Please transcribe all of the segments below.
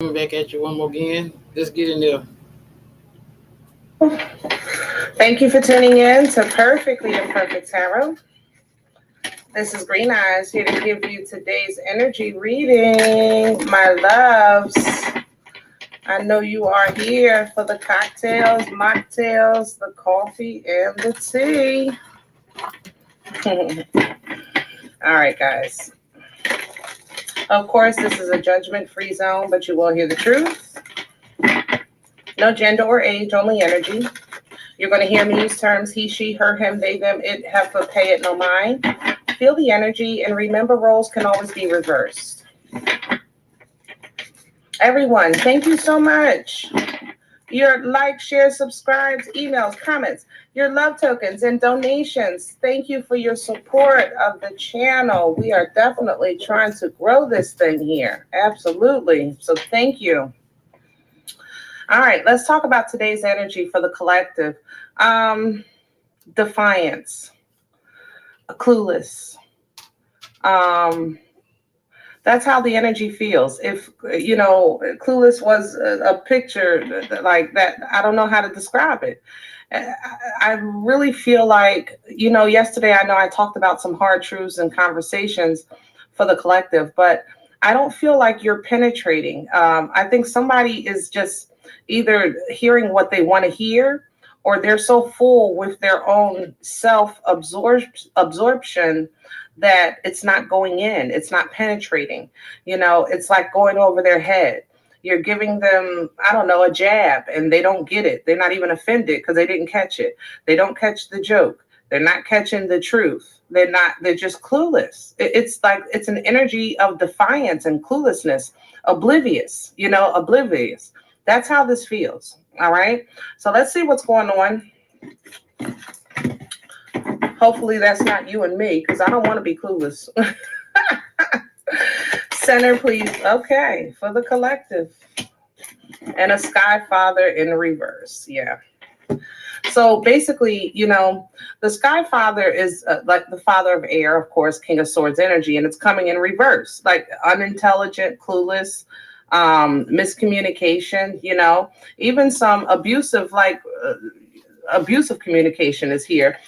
Coming back at you one more again. Let's get in there. Thank you for tuning in to Perfectly Imperfect Tarot. This is Green Eyes here to give you today's energy reading, my loves. I know you are here for the cocktails, mocktails, the coffee, and the tea. All right, guys. Of course, this is a judgment-free zone, but you will hear the truth. No gender or age, only energy. You're going to hear me use terms he, she, her, him, they, them, it, heifer, pay it, no mind. Feel the energy, and remember, roles can always be reversed. Everyone, thank you so much. Your likes, shares, subscribes, emails, comments, your love tokens, and donations. Thank you for your support of the channel. We are definitely trying to grow this thing here. Absolutely. So thank you. All right, let's talk about today's energy for the collective. Defiance, clueless. That's how the energy feels. If, clueless was a picture like that, I don't know how to describe it. I really feel like, yesterday I know I talked about some hard truths and conversations for the collective, but I don't feel like you're penetrating. I think somebody is just either hearing what they want to hear, or they're so full with their own self-absorption that it's not going in, it's not penetrating. It's like going over their head. You're giving them, I don't know, a jab, and they don't get it. They're not even offended because they didn't catch it. They don't catch the joke. They're not catching the truth. They're just clueless. It's like, it's an energy of defiance and cluelessness, oblivious. That's how this feels. All right. So let's see what's going on. Hopefully that's not you and me, because I don't want to be clueless. Center, please. Okay, for the collective. And a Sky Father in reverse. Yeah. So basically, the Sky Father is like the father of air, of course, King of Swords energy, and it's coming in reverse, like unintelligent, clueless, miscommunication, even some abusive, abusive communication is here.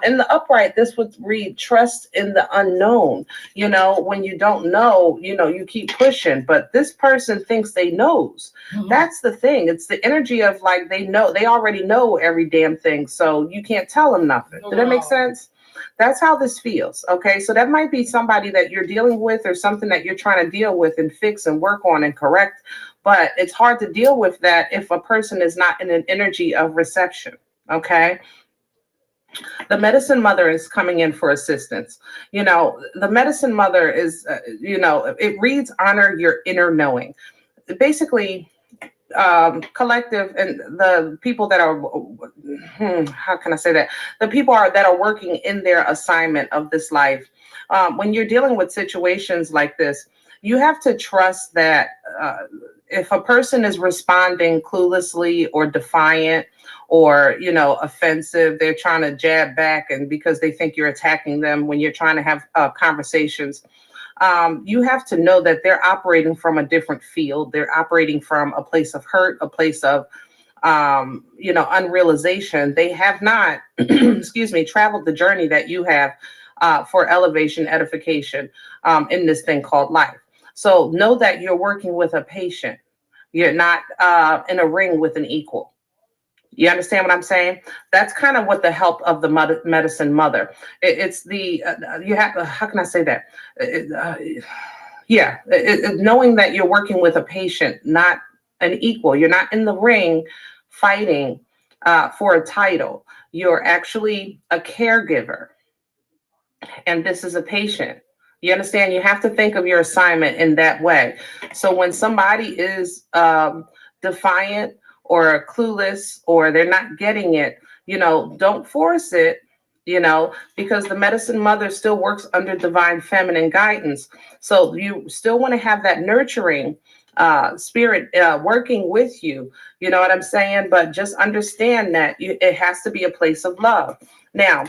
In the upright, this would read trust in the unknown. When you don't know, you keep pushing, but this person thinks they knows. Mm-hmm. That's the thing. It's the energy of like, they already know every damn thing. So you can't tell them nothing. Wow. Did that make sense? That's how this feels. Okay. So that might be somebody that you're dealing with, or something that you're trying to deal with and fix and work on and correct. But it's hard to deal with that if a person is not in an energy of reception. Okay. The medicine mother is coming in for assistance. The medicine mother is, it reads honor your inner knowing. Basically, collective and the people that are, how can I say that? The people that are working in their assignment of this life. When you're dealing with situations like this, you have to trust that if a person is responding cluelessly or defiant, or offensive, they're trying to jab back, and because they think you're attacking them when you're trying to have conversations, you have to know that they're operating from a different field. They're operating from a place of hurt, a place of unrealization. They have not traveled the journey that you have for elevation, edification in this thing called life. So know that you're working with a patient. You're not in a ring with an equal. You understand what I'm saying? That's kind of what the help of the medicine mother. It's the, you have, how can I say that? Knowing that you're working with a patient, not an equal. You're not in the ring fighting for a title. You're actually a caregiver. And this is a patient. You understand? You have to think of your assignment in that way. So when somebody is defiant, or clueless, or they're not getting it, don't force it, because the medicine mother still works under divine feminine guidance. So you still want to have that nurturing spirit working with you. You know what I'm saying? But just understand that it has to be a place of love. Now,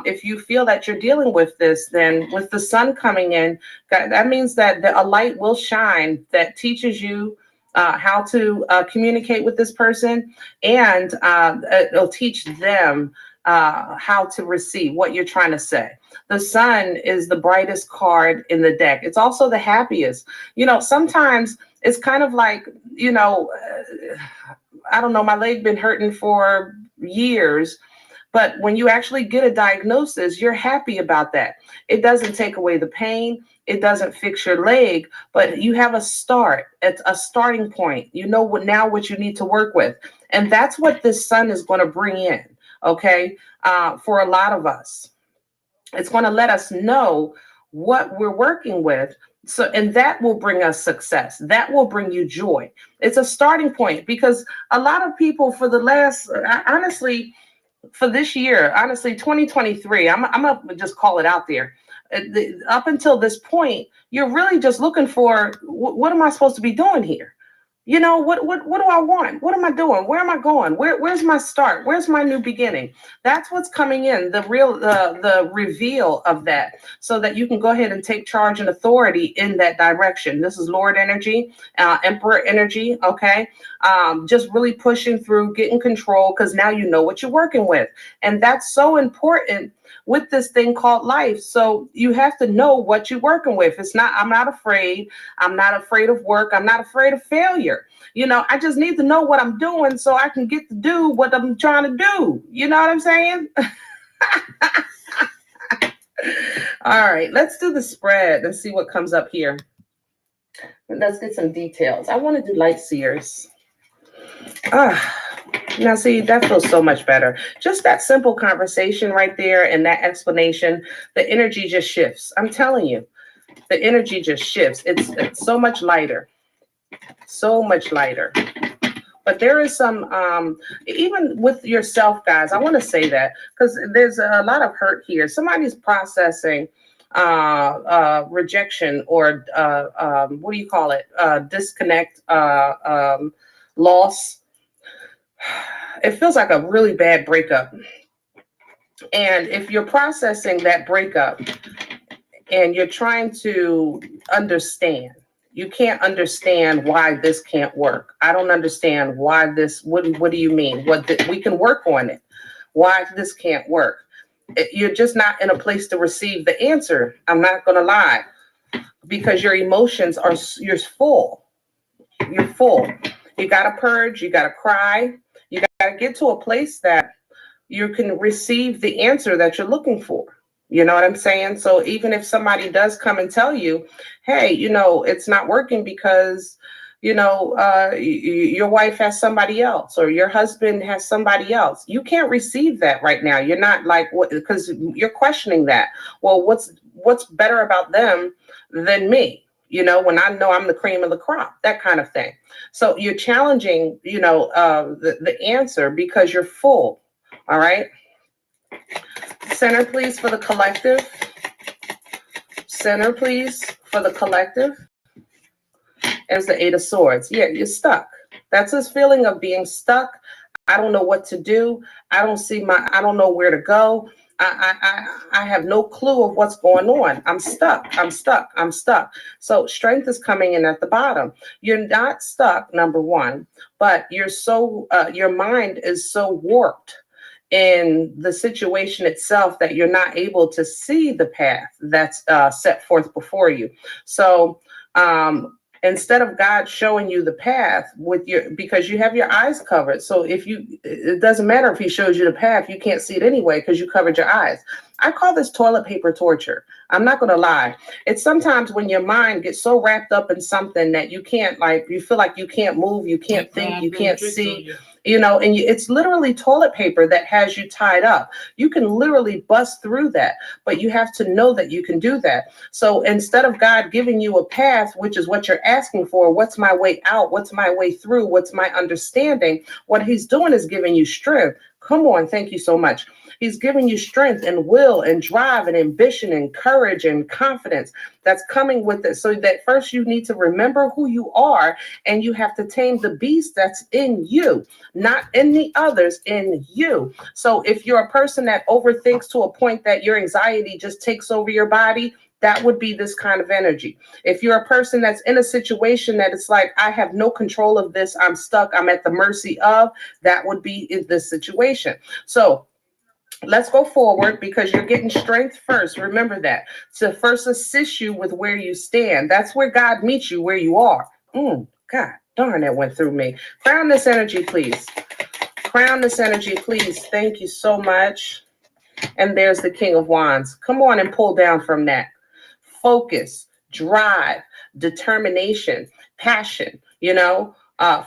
if you feel that you're dealing with this, then with the sun coming in, that means that a light will shine that teaches you how to communicate with this person, and it'll teach them how to receive what you're trying to say. The sun is the brightest card in the deck. It's also the happiest. Sometimes it's kind of like, I don't know, my leg been hurting for years. But when you actually get a diagnosis, you're happy about that. It doesn't take away the pain. It doesn't fix your leg, but you have a start. It's a starting point. You know what you need to work with. And that's what this sun is going to bring in, okay, for a lot of us. It's going to let us know what we're working with. So, and that will bring us success. That will bring you joy. It's a starting point, because a lot of people for the last, honestly, for this year, honestly, 2023, I'm gonna just call it out there. Up until this point, you're really just looking for what am I supposed to be doing here? What do I want? What am I doing? Where am I going? Where's my start? Where's my new beginning? That's what's coming in, the reveal of that, so that you can go ahead and take charge and authority in that direction. This is Lord energy, Emperor energy, okay? Just really pushing through, getting control, because now you know what you're working with. And that's so important with this thing called life. So you have to know what you're working with. I'm not afraid. I'm not afraid of work. I'm not afraid of failure. I just need to know what I'm doing so I can get to do what I'm trying to do. You know what I'm saying? All right, let's do the spread and see what comes up here. And let's get some details. I want to do light seers. Now, see, that feels so much better. Just that simple conversation right there and that explanation, the energy just shifts. I'm telling you, the energy just shifts. It's so much lighter, so much lighter. But there is some, even with yourself, guys, I want to say that, because there's a lot of hurt here. Somebody's processing rejection, or what do you call it? Disconnect, loss. It feels like a really bad breakup. And if you're processing that breakup and you're trying to understand, you can't understand why this can't work. I don't understand why this, what do you mean? We can work on it. Why this can't work? You're just not in a place to receive the answer. I'm not going to lie, because your emotions you're full. You're full. You got to purge. You got to cry. You got to get to a place that you can receive the answer that you're looking for. You know what I'm saying? So even if somebody does come and tell you, hey, it's not working because, your wife has somebody else, or your husband has somebody else, you can't receive that right now. You're not like, what? Because you're questioning that. Well, what's better about them than me? When I know I'm the cream of the crop, that kind of thing. So you're challenging, the answer, because you're full. All right. Center, please, for the collective. Center, please, for the collective. There's the 8 of Swords. Yeah, you're stuck. That's this feeling of being stuck. I don't know what to do. I don't know where to go. I have no clue of what's going on. I'm stuck. So strength is coming in at the bottom. You're not stuck, number one, but your mind is so warped in the situation itself that you're not able to see the path that's set forth before you. So instead of God showing you the path because you have your eyes covered. So it doesn't matter if he shows you the path, you can't see it anyway because you covered your eyes. I call this toilet paper torture. I'm not going to lie. It's sometimes when your mind gets so wrapped up in something that you can't, you feel like you can't move, you can't think, you can't see. It's literally toilet paper that has you tied up. You can literally bust through that, but you have to know that you can do that. So instead of God giving you a path, which is what you're asking for, what's my way out? What's my way through? What's my understanding? What he's doing is giving you strength. Come on. Thank you so much. He's giving you strength and will and drive and ambition and courage and confidence that's coming with it. So that first you need to remember who you are, and you have to tame the beast that's in you, not in the others, in you. So if you're a person that overthinks to a point that your anxiety just takes over your body, that would be this kind of energy. If you're a person that's in a situation that it's like, I have no control of this, I'm stuck, I'm at the mercy of, that would be in this situation. So let's go forward because you're getting strength first. Remember that. To first assist you with where you stand. That's where God meets you where you are. God darn, that went through me. Crown this energy, please. Crown this energy, please. Thank you so much. And there's the King of Wands. Come on and pull down from that. Focus, drive, determination, passion,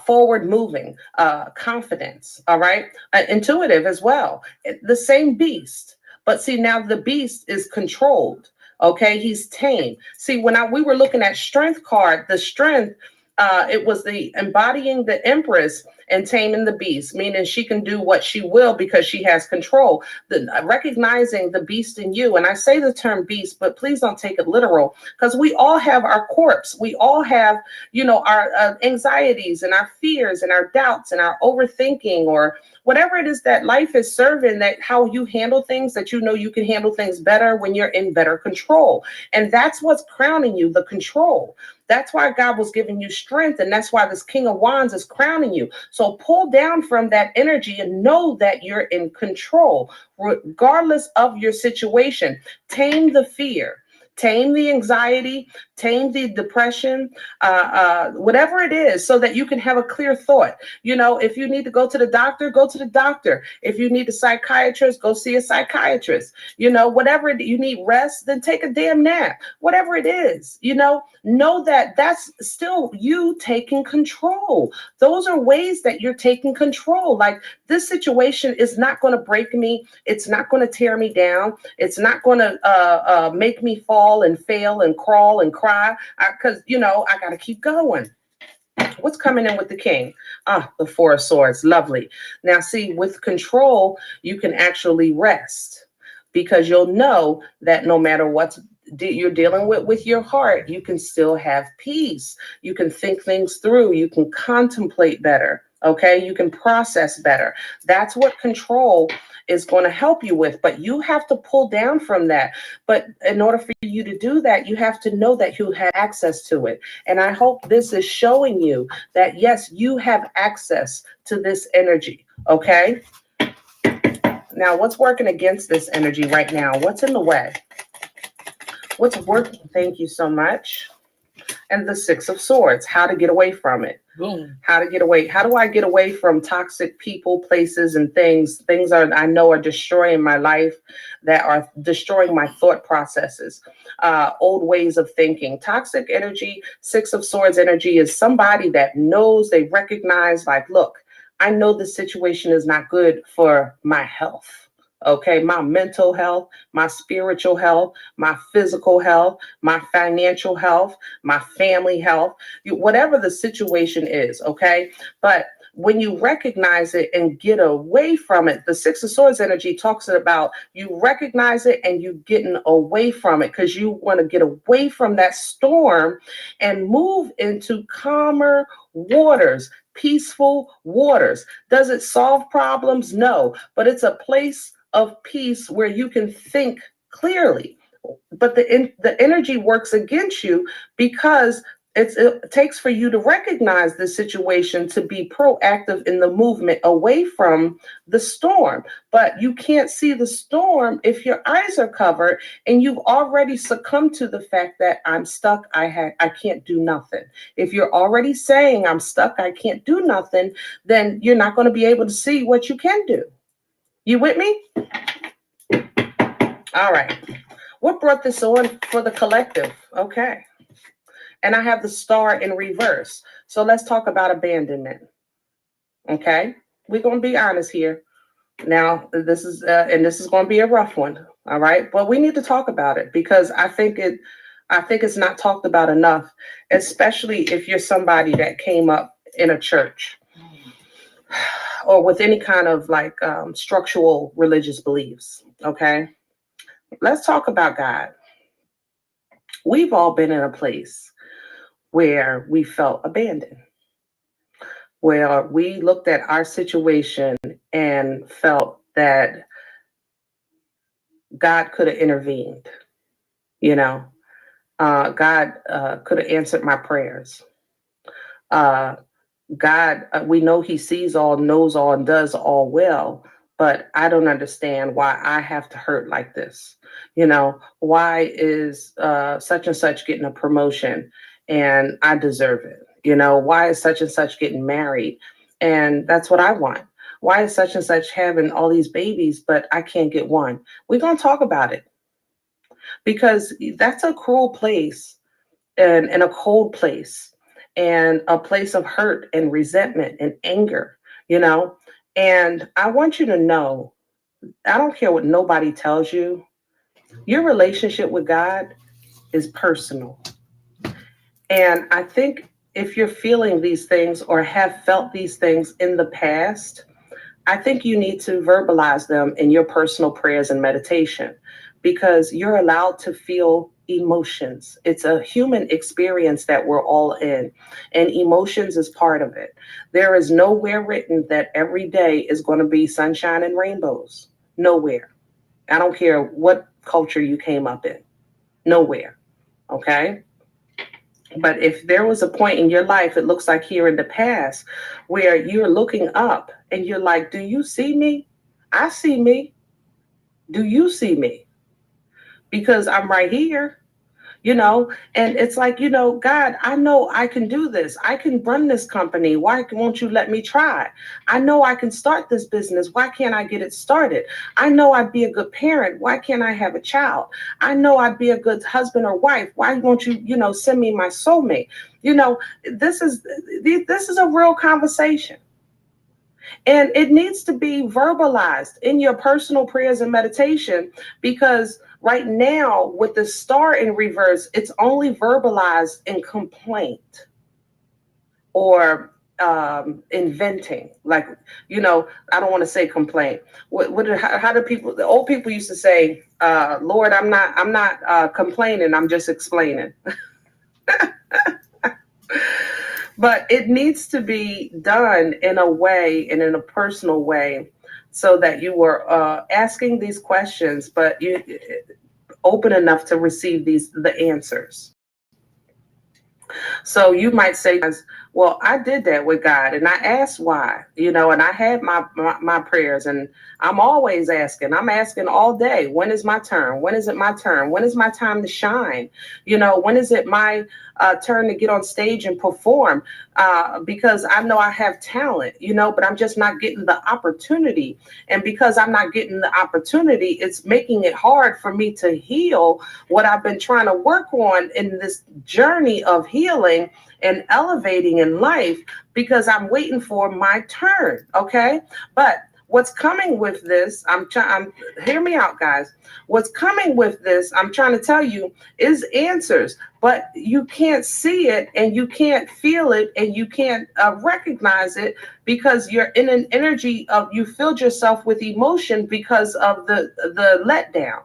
forward moving, confidence, all right? Intuitive as well. The same beast. But see, now the beast is controlled. Okay, he's tame. See, when we were looking at strength card, the strength, it was the embodying the Empress and taming the beast, meaning she can do what she will because she has control. Recognizing the beast in you, and I say the term beast, but please don't take it literal, because we all have our corpse. We all have, our anxieties and our fears and our doubts and our overthinking, or whatever it is that life is serving, that how you handle things, that you can handle things better when you're in better control. And that's what's crowning you, the control. That's why God was giving you strength, and that's why this King of Wands is crowning you. So pull down from that energy and know that you're in control, regardless of your situation. Tame the fear, tame the anxiety, tame the depression, whatever it is, so that you can have a clear thought. If you need to go to the doctor, go to the doctor. If you need a psychiatrist, go see a psychiatrist. Whatever you need rest, then take a damn nap. Whatever it is, know that that's still you taking control. Those are ways that you're taking control. Like, this situation is not going to break me. It's not going to tear me down. It's not going to make me fall and fail and crawl and cry, because I got to keep going. What's coming in with the King? The Four of Swords. Lovely. Now, see, with control, you can actually rest, because you'll know that no matter what you're dealing with your heart, you can still have peace. You can think things through. You can contemplate better. Okay, you can process better. That's what control is going to help you with, but you have to pull down from that. But in order for you to do that, you have to know that you have access to it. And I hope this is showing you that, yes, you have access to this energy. Okay. Now, what's working against this energy right now? What's in the way? What's working? Thank you so much. And the Six of Swords, how to get away from it. Boom. How to get away. How do I get away from toxic people, places, and things? Things I know are destroying my life, that are destroying my thought processes, old ways of thinking. Toxic energy, Six of Swords energy, is somebody that knows, they recognize, like, look, I know the situation is not good for my health. Okay, my mental health, my spiritual health, my physical health, my financial health, my family health, whatever the situation is, okay? But when you recognize it and get away from it, the Six of Swords energy talks about you recognize it and you getting away from it, because you want to get away from that storm and move into calmer waters, peaceful waters. Does it solve problems? No, but it's a place of peace where you can think clearly. But the energy works against you, because it takes for you to recognize the situation, to be proactive in the movement away from the storm. But you can't see the storm if your eyes are covered and you've already succumbed to the fact that I'm stuck, I can't do nothing. If you're already saying I'm stuck, I can't do nothing, then you're not going to be able to see what you can do. You with me? All right. What brought this on for the collective? Okay. And I have the Star in reverse. So let's talk about abandonment. Okay. We're going to be honest here. Now, this is going to be a rough one. All right. But we need to talk about it, because I think it's not talked about enough, especially if you're somebody that came up in a church or with any kind of structural religious beliefs. Okay. Let's talk about God. We've all been in a place where we felt abandoned, where we looked at our situation and felt that God could have intervened. God could have answered my prayers. Uh, God, we know He sees all, knows all, and does all well, but I don't understand why I have to hurt like this. Why is such and such getting a promotion and I deserve it? Why is such and such getting married and that's what I want? Why is such and such having all these babies, but I can't get one? We're going to talk about it because that's a cruel place and a cold place and a place of hurt and resentment and anger, you know? And I want you to know, I don't care what nobody tells you, your relationship with God is personal. And I think if you're feeling these things or have felt these things in the past, I think you need to verbalize them in your personal prayers and meditation because you're allowed to feel emotions. It's a human experience that we're all in, and emotions is part of it. There is nowhere written that every day is going to be sunshine and rainbows. Nowhere. I don't care what culture you came up in. Nowhere. Okay? But if there was a point in your life, it looks like here in the past, where you're looking up and you're like, do you see me? I see me. Do you see me? Because I'm right here. And it's like, God, I know I can do this. I can run this company. Why won't you let me try? I know I can start this business. Why can't I get it started? I know I'd be a good parent. Why can't I have a child? I know I'd be a good husband or wife. Why won't you, send me my soulmate? This is a real conversation. And it needs to be verbalized in your personal prayers and meditation because right now, with the star in reverse, it's only verbalized in complaint or inventing. Like, I don't want to say complaint. How do people, the old people used to say, Lord, I'm not complaining, I'm just explaining. But it needs to be done in a way and in a personal way so that you were asking these questions, but you open enough to receive the answers. So you might say, well, I did that with God and I asked why, and I had my prayers and I'm always asking. I'm asking all day, when is my turn? When is it my turn? When is my time to shine? When is it my turn to get on stage and perform? Because I know I have talent, but I'm just not getting the opportunity. And because I'm not getting the opportunity, it's making it hard for me to heal what I've been trying to work on in this journey of healing and elevating in life because I'm waiting for my turn. Okay. But what's coming with this, hear me out, guys. What's coming with this, I'm trying to tell you, is answers, but you can't see it and you can't feel it and you can't recognize it because you're in an energy of, you filled yourself with emotion because of the letdown.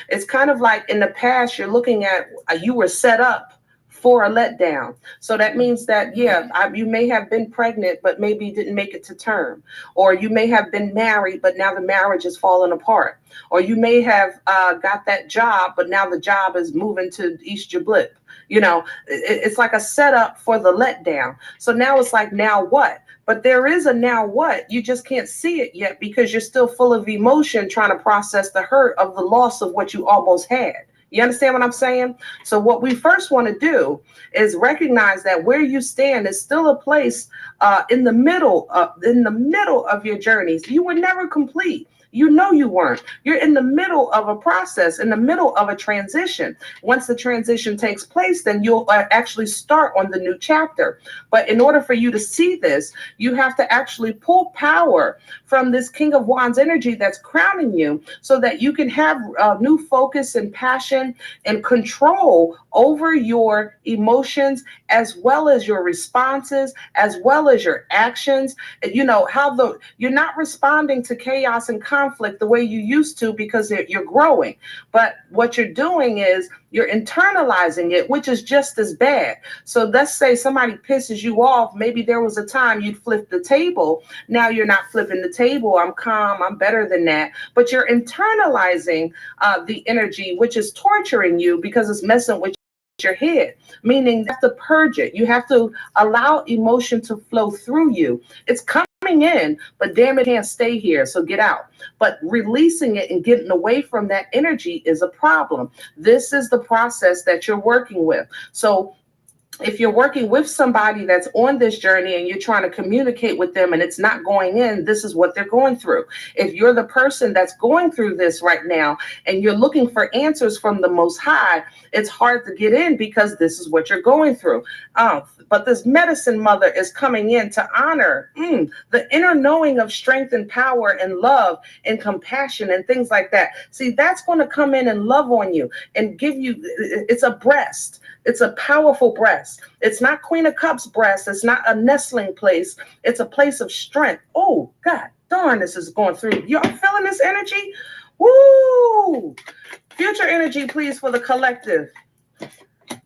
It's kind of like in the past, you're looking at, you were set up for a letdown. So that means that, you may have been pregnant, but maybe didn't make it to term. Or you may have been married, but now the marriage is falling apart. Or you may have got that job, but now the job is moving to East Jablip. It's like a setup for the letdown. So now it's like, now what? But there is a now what? You just can't see it yet because you're still full of emotion trying to process the hurt of the loss of what you almost had. You understand what I'm saying? So what we first want to do is recognize that where you stand is still a place in the middle of your journeys. You were never complete. You weren't. You're in the middle of a process, in the middle of a transition. Once the transition takes place, then you'll actually start on the new chapter. But in order for you to see this, you have to actually pull power from this King of Wands energy that's crowning you so that you can have new focus and passion and control over your emotions as well as your responses, as well as your actions. You're not responding to chaos and conflict conflict the way you used to because you're growing. But what you're doing is you're internalizing it, which is just as bad. So let's say somebody pisses you off. Maybe there was a time you'd flip the table. Now you're not flipping the table. I'm calm. I'm better than that. But you're internalizing the energy, which is torturing you because it's messing with your head, meaning you have to purge it. You have to allow emotion to flow through you. It's coming in, but damn, it can't stay here. So get out. But releasing it and getting away from that energy is a problem. This is the process that you're working with. So if you're working with somebody that's on this journey and you're trying to communicate with them and it's not going in, this is what they're going through. If you're the person that's going through this right now and you're looking for answers from the Most High, it's hard to get in because this is what you're going through. But this medicine mother is coming in to honor the inner knowing of strength and power and love and compassion and things like that. See, that's going to come in and love on you and give you, it's a breast. It's a powerful breast. It's not Queen of Cups breast. It's not a nestling place. It's a place of strength. Oh, God darn, this is going through. Y'all feeling this energy? Woo! Future energy, please, for the collective.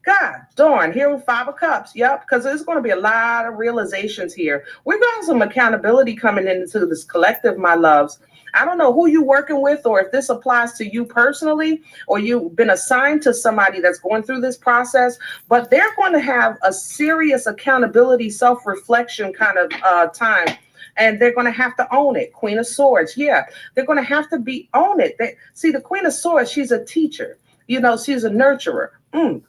God darn, here with 5 of Cups. Yep, because there's going to be a lot of realizations here. We're going to have some accountability coming into this collective, my loves. I don't know who you're working with or if this applies to you personally or you've been assigned to somebody that's going through this process, but they're going to have a serious accountability, self-reflection kind of time. And they're going to have to own it. Queen of Swords. Yeah, they're going to have to own it. See, the Queen of Swords, she's a teacher. You know, she's a nurturer.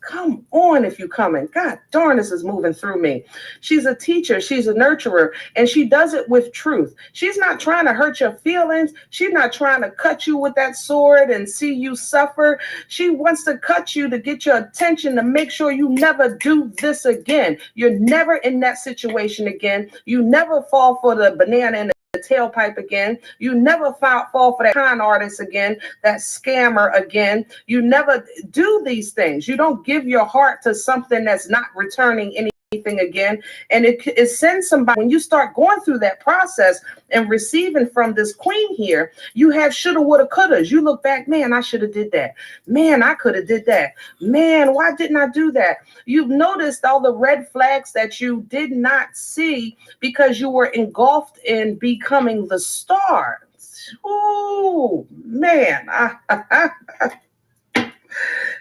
Come on if you coming. God darn, this is moving through me. She's a teacher. She's a nurturer. And she does it with truth. She's not trying to hurt your feelings. She's not trying to cut you with that sword and see you suffer. She wants to cut you to get your attention to make sure you never do this again. You're never in that situation again. You never fall for the banana in the tailpipe again. You never fall for that con artist again, that scammer again. You never do these things. You don't give your heart to something that's not returning anything again. And it sends somebody, when you start going through that process and receiving from this queen here, you have shoulda, woulda, couldas. You look back, man, I should have did that. Man, I could have did that. Man, why didn't I do that? You've noticed all the red flags that you did not see because you were engulfed in becoming the star. Oh, man.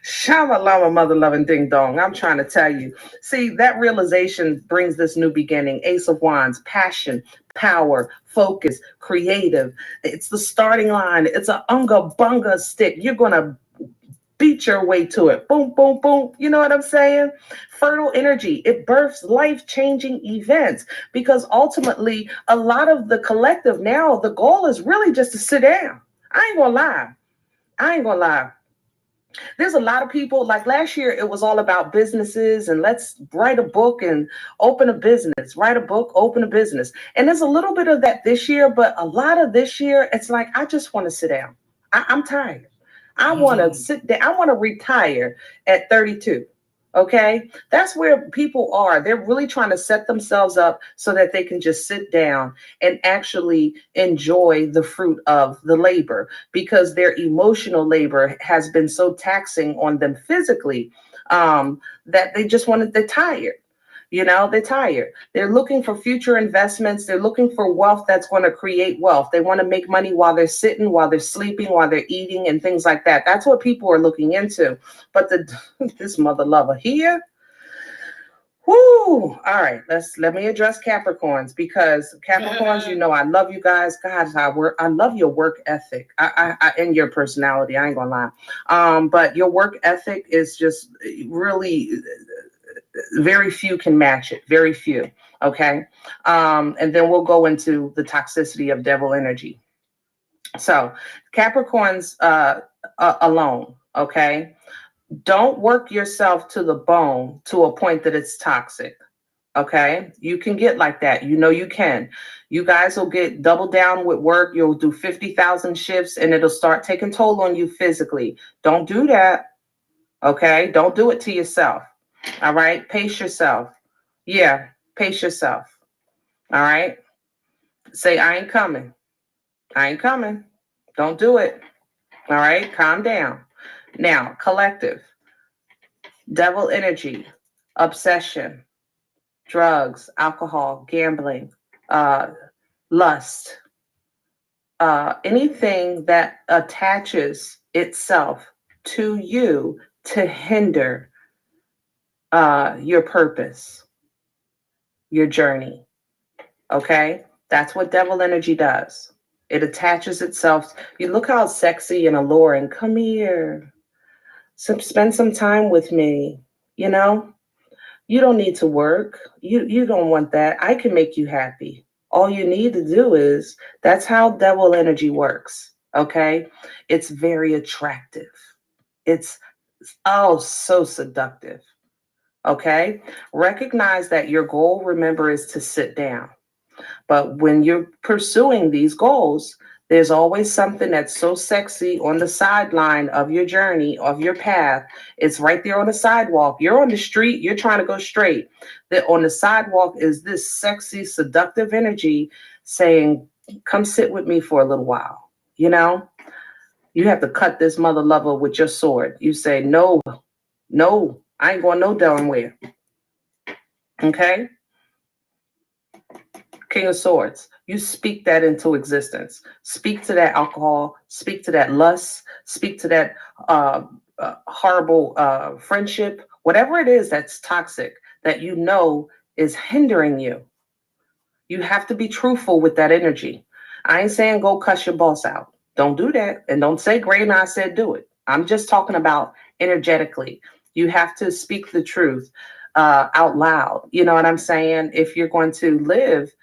Shama Lama, mother loving ding dong. I'm trying to tell you. See, that realization brings this new beginning. Ace of Wands, passion, power, focus, creative. It's the starting line. It's a unga bunga stick. You're going to beat your way to it. Boom, boom, boom. You know what I'm saying? Fertile energy. It births life-changing events because ultimately a lot of the collective now, the goal is really just to sit down. I ain't gonna lie. There's a lot of people, like last year, it was all about businesses and let's write a book and open a business, write a book, open a business. And there's a little bit of that this year, but a lot of this year, it's like, I just want to sit down. I'm tired. I want to sit down. I want to retire at 32. Okay, that's where people are. They're really trying to set themselves up so that they can just sit down and actually enjoy the fruit of the labor because their emotional labor has been so taxing on them physically that they just they're tired. You know, they're tired. They're looking for future investments. They're looking for wealth that's going to create wealth. They want to make money while they're sitting, while they're sleeping, while they're eating and things like that. That's what people are looking into. But this mother lover here, whoo, all right, let me address Capricorns because Capricorns, you know, I love you guys. God, I love your work ethic and your personality. I ain't gonna lie. But your work ethic is just really, very few can match it. Very few. Okay. And then we'll go into the toxicity of devil energy. So Capricorns alone. Okay. Don't work yourself to the bone to a point that it's toxic. Okay. You can get like that. You know, you can. You guys will get double down with work. You'll do 50,000 shifts and it'll start taking toll on you physically. Don't do that. Okay. Don't do it to yourself. All right. Pace yourself. Yeah. Pace yourself. All right. Say, I ain't coming. I ain't coming. Don't do it. All right, calm down. Now, collective, devil energy, obsession, drugs, alcohol, gambling, uh, lust, anything that attaches itself to you to hinder your purpose, your journey. Okay? That's what devil energy does. It attaches itself. You look how sexy and alluring. Come here. Spend some time with me. You know, you don't need to work. You don't want that. I can make you happy. All you need to do is, that's how devil energy works. Okay? It's very attractive. It's so seductive. Okay? Recognize that your goal, remember, is to sit down. But when you're pursuing these goals, there's always something that's so sexy on the sideline of your journey, of your path. It's right there on the sidewalk. You're on the street, you're trying to go straight. That on the sidewalk is this sexy, seductive energy saying, come sit with me for a little while. You know, you have to cut this mother lover with your sword. You say, no, I ain't going no darn where. Okay? King of Swords, you speak that into existence. Speak to that alcohol, speak to that lust, speak to that horrible friendship, whatever it is that's toxic, that you know is hindering you. You have to be truthful with that energy. I ain't saying go cuss your boss out. Don't do that. And don't say, Gray and I said do it. I'm just talking about energetically. You have to speak the truth out loud. You know what I'm saying? If you're going to live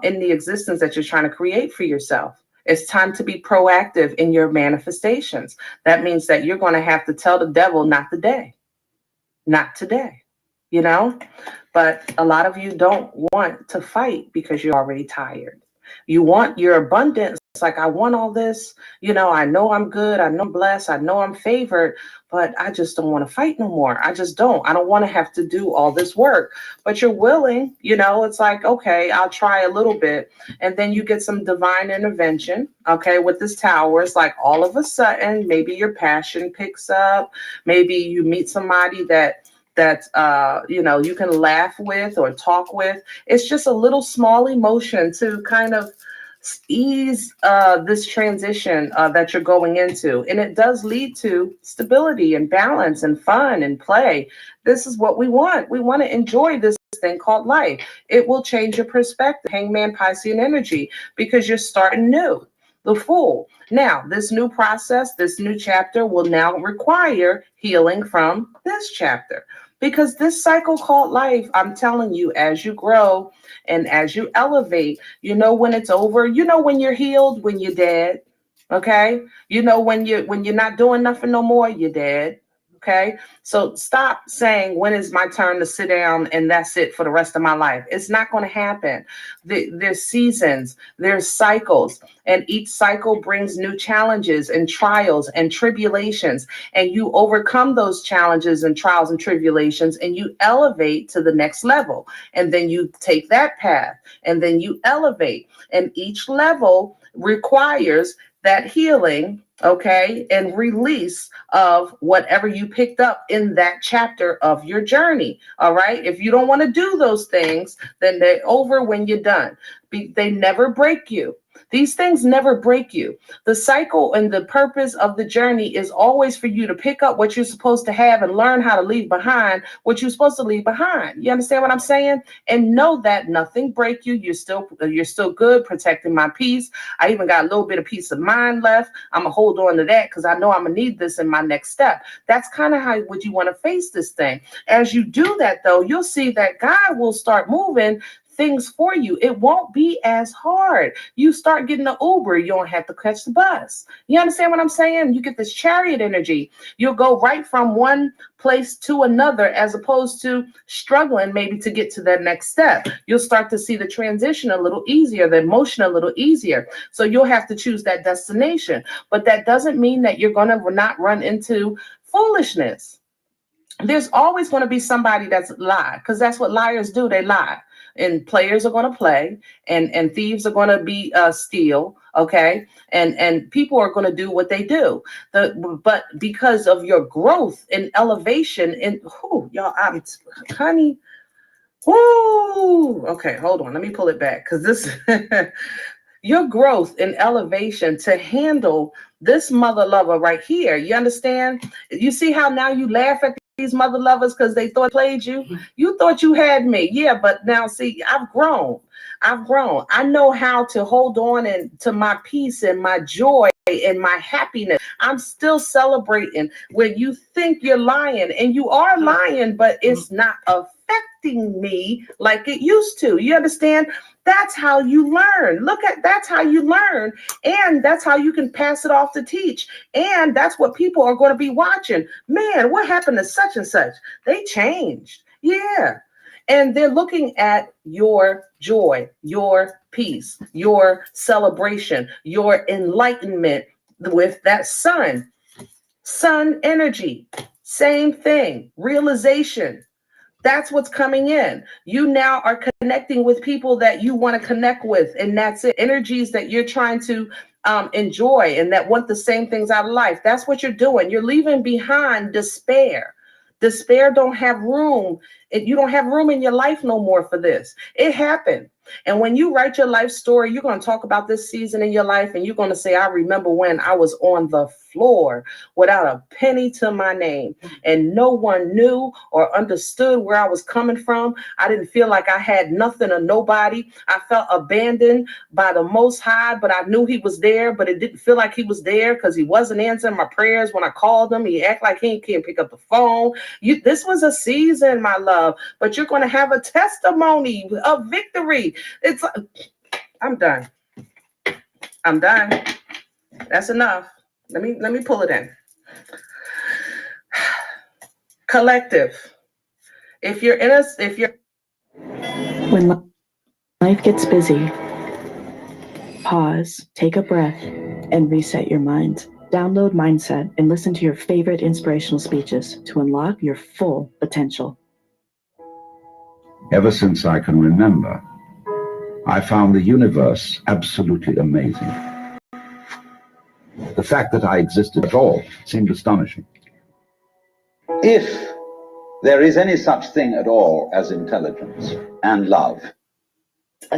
in the existence that you're trying to create for yourself, it's time to be proactive in your manifestations. That means that you're going to have to tell the devil, not today, not today, you know? But a lot of you don't want to fight because you're already tired. You want your abundance. It's like, I want all this, you know, I know I'm good, I know I'm blessed, I know I'm favored, but I just don't want to fight no more. I don't want to have to do all this work. But you're willing, you know, it's like, okay, I'll try a little bit. And then you get some divine intervention, okay, with this tower. It's like all of a sudden, maybe your passion picks up. Maybe you meet somebody that you know, you can laugh with or talk with. It's just a little small emotion to kind of ease this transition that you're going into. And it does lead to stability and balance and fun and play. This is what we want. We want to enjoy this thing called life. It will change your perspective. Hangman, Piscean energy, because you're starting new. The Fool. Now, this new process, this new chapter will now require healing from this chapter. Because this cycle called life, I'm telling you, as you grow and as you elevate, you know when it's over. You know when you're healed, when you're dead. Okay? You know when you're not doing nothing no more, you're dead. Okay? So stop saying, when is my turn to sit down and that's it for the rest of my life? It's not going to happen. There's seasons, there's cycles, and each cycle brings new challenges and trials and tribulations, and you overcome those challenges and trials and tribulations, and you elevate to the next level, and then you take that path, and then you elevate, and each level requires that healing, okay, and release of whatever you picked up in that chapter of your journey. All right. If you don't want to do those things, then they're over when you're done. They never break you. These things never break you. The cycle and the purpose of the journey is always for you to pick up what you're supposed to have and learn how to leave behind what you're supposed to leave behind. You understand what I'm saying? And know that nothing break you. You're still good, protecting my peace. I even got a little bit of peace of mind left. I'm gonna hold on to that because I know I'm gonna need this in my next step. That's kind of how would you want to face this thing. As you do that, though, you'll see that God will start moving things for you. It won't be as hard. You start getting the Uber, you don't have to catch the bus. You understand what I'm saying? You get this chariot energy. You'll go right from one place to another, as opposed to struggling maybe to get to that next step. You'll start to see the transition a little easier, the emotion a little easier. So you'll have to choose that destination. But that doesn't mean that you're going to not run into foolishness. There's always going to be somebody that's lie, because that's what liars do. They lie. and players are going to play, and thieves are going to be steal, okay, and people are going to do what they do. But because of your growth and elevation, and y'all, honey. Whoo! Okay, hold on. Let me pull it back because this your growth and elevation to handle this mother lover right here. You understand? You see how now you laugh at these mother lovers because they thought played you? You thought you had me. Yeah, but now see, I've grown. I know how to hold on and to my peace and my joy and my happiness. I'm still celebrating when you think you're lying, and you are lying, but it's not affecting me like it used to. You understand? That's how you learn. That's how you learn. And that's how you can pass it off to teach. And that's what people are going to be watching. Man, what happened to such and such? They changed. Yeah. And they're looking at your joy, your peace, your celebration, your enlightenment with that sun energy. Same thing, realization. That's what's coming in. You now are connecting with people that you want to connect with, and that's it. Energies that you're trying to enjoy and that want the same things out of life. That's what you're doing. You're leaving behind despair. Despair don't have room. You don't have room in your life no more for this. It happened. And when you write your life story, you're going to talk about this season in your life, and you're going to say, I remember when I was on the floor without a penny to my name, and no one knew or understood where I was coming from. I didn't feel like I had nothing or nobody. I felt abandoned by the Most High, but I knew he was there, but it didn't feel like he was there because he wasn't answering my prayers when I called him. He acted like he can't pick up the phone. This was a season, my love, but you're going to have a testimony of victory. I'm done. That's enough. Let me pull it in. Collective. When life gets busy, pause, take a breath, and reset your mind. Download Mindset and listen to your favorite inspirational speeches to unlock your full potential. Ever since I can remember, I found the universe absolutely amazing. The fact that I existed at all seemed astonishing. If there is any such thing at all as intelligence and love,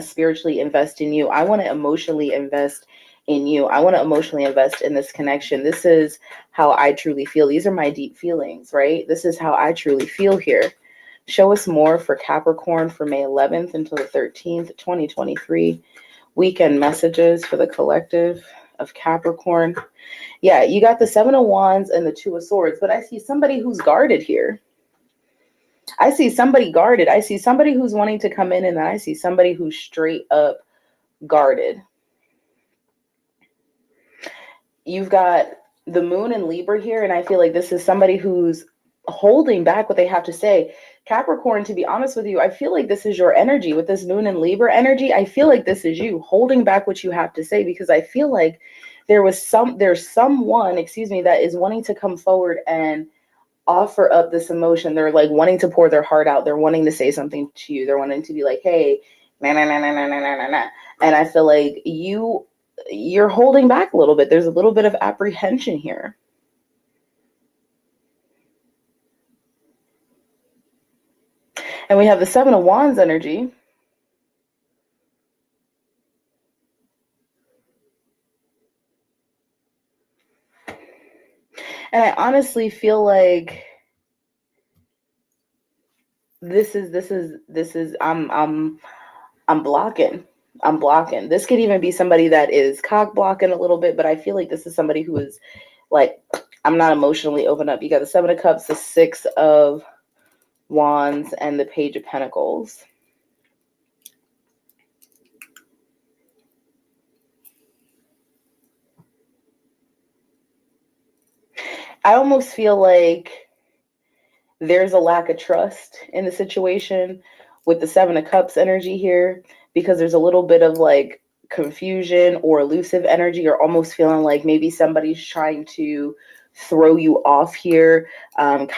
spiritually invest in you. I want to emotionally invest in you. I want to emotionally invest in this connection. This is how I truly feel. These are my deep feelings, right? This is how I truly feel here. Show us more for Capricorn for May 11th until the 13th, 2023. Weekend messages for the collective of Capricorn. Yeah, you got the Seven of Wands and the Two of Swords, but I see somebody who's guarded here. I see somebody guarded. I see somebody who's wanting to come in, and I see somebody who's straight up guarded. You've got the Moon in Libra here, and I feel like this is somebody who's holding back what they have to say. Capricorn, to be honest with you, I feel like this is your energy with this Moon and Libra energy. I feel like this is you holding back what you have to say, because I feel like there's someone, that is wanting to come forward and offer up this emotion. They're like wanting to pour their heart out. They're wanting to say something to you. They're wanting to be like, hey, nah, nah, nah, nah, nah, nah, nah, nah. And I feel like you're holding back a little bit. There's a little bit of apprehension here. And we have the Seven of Wands energy. And I honestly feel like I'm blocking. I'm blocking. This could even be somebody that is cock blocking a little bit, but I feel like this is somebody who is like, I'm not emotionally open up. You got the Seven of Cups, the Six of Wands, and the Page of Pentacles. I almost feel like there's a lack of trust in the situation with the Seven of Cups energy here, because there's a little bit of like confusion or elusive energy, or almost feeling like maybe somebody's trying to throw you off here, kind